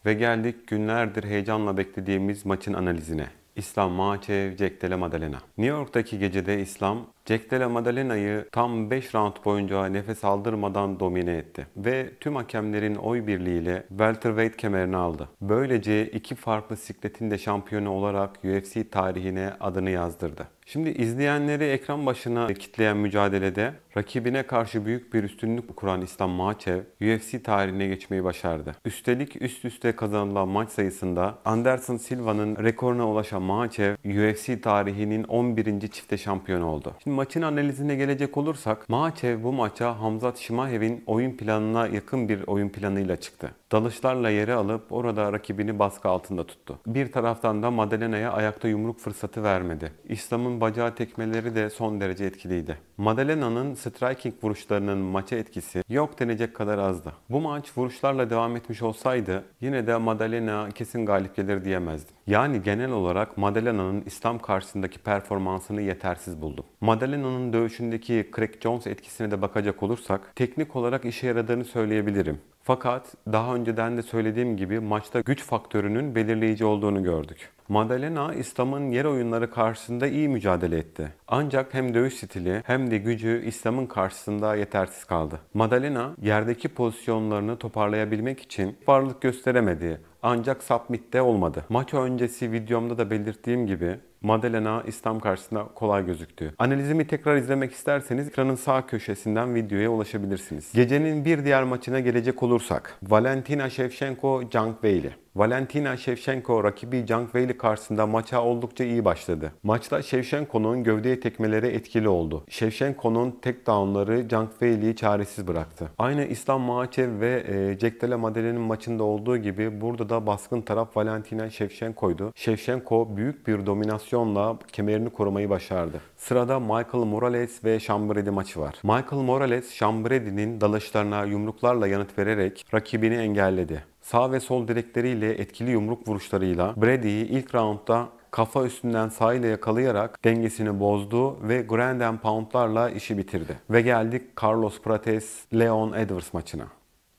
Ve geldik günlerdir heyecanla beklediğimiz maçın analizine. İslam Makhachev, Jack Della Maddalena. New York'taki gecede İslam, Jack Della Maddalena'yı tam 5 round boyunca nefes aldırmadan domine etti. Ve tüm hakemlerin oy birliğiyle welterweight kemerini aldı. Böylece iki farklı sikletin de şampiyonu olarak UFC tarihine adını yazdırdı. Şimdi izleyenleri ekran başına kitleyen mücadelede rakibine karşı büyük bir üstünlük kuran İslam Makhachev UFC tarihine geçmeyi başardı. Üstelik üst üste kazanılan maç sayısında Anderson Silva'nın rekoruna ulaşan Makhachev UFC tarihinin 11. çifte şampiyonu oldu. Şimdi maçın analizine gelecek olursak Makhachev bu maça Khamzat Chimaev'in oyun planına yakın bir oyun planıyla çıktı. Dalışlarla yere alıp orada rakibini baskı altında tuttu. Bir taraftan da Maddalena'ya ayakta yumruk fırsatı vermedi. İslam'ın bacağı tekmeleri de son derece etkiliydi. Maddalena'nın striking vuruşlarının maça etkisi yok denecek kadar azdı. Bu maç vuruşlarla devam etmiş olsaydı yine de Maddalena kesin galip gelir diyemezdim. Yani genel olarak Maddalena'nın İslam karşısındaki performansını yetersiz buldum. Maddalena'nın dövüşündeki Craig Jones etkisine de bakacak olursak teknik olarak işe yaradığını söyleyebilirim. Fakat daha önceden de söylediğim gibi maçta güç faktörünün belirleyici olduğunu gördük. Maddalena, İslam'ın yer oyunları karşısında iyi mücadele etti. Ancak hem dövüş stili hem de gücü İslam'ın karşısında yetersiz kaldı. Maddalena, yerdeki pozisyonlarını toparlayabilmek için varlık gösteremedi. Ancak submit'te olmadı. Maç öncesi videomda da belirttiğim gibi Maddalena İslam karşısında kolay gözüktü. Analizimi tekrar izlemek isterseniz ekranın sağ köşesinden videoya ulaşabilirsiniz. Gecenin bir diğer maçına gelecek olursak Valentina Shevchenko, Zhang Weili. Valentina Shevchenko rakibi Zhang Weili karşısında maça oldukça iyi başladı. Maçta Shevchenko'nun gövdeye tekmeleri etkili oldu. Shevchenko'nun takedownları Zhang Weili'yi çaresiz bıraktı. Aynı İslam Makhachev ve Jack Della Maddalena'nın maçında olduğu gibi burada da baskın taraf Valentina Shevchenko'ydu. Shevchenko büyük bir dominasyonla kemerini korumayı başardı. Sırada Michael Morales ve Sean Brady maçı var. Michael Morales, Sean Brady'nin dalışlarına yumruklarla yanıt vererek rakibini engelledi. Sağ ve sol direkleriyle etkili yumruk vuruşlarıyla Brady'yi ilk roundda kafa üstünden sağ ile yakalayarak dengesini bozdu ve Ground and Pound'larla işi bitirdi. Ve geldik Carlos Prates, Leon Edwards maçına.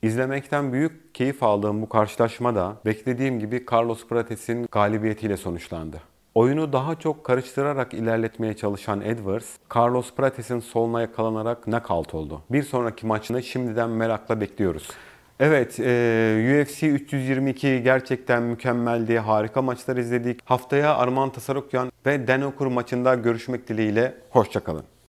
İzlemekten büyük keyif aldığım bu karşılaşmada beklediğim gibi Carlos Prates'in galibiyetiyle sonuçlandı. Oyunu daha çok karıştırarak ilerletmeye çalışan Edwards, Carlos Prates'in soluna yakalanarak knockout oldu. Bir sonraki maçını şimdiden merakla bekliyoruz. Evet, UFC 322 gerçekten mükemmeldi. Harika maçlar izledik. Haftaya Arman Tasarukyan ve Dan Hooker maçında görüşmek dileğiyle. Hoşça kalın.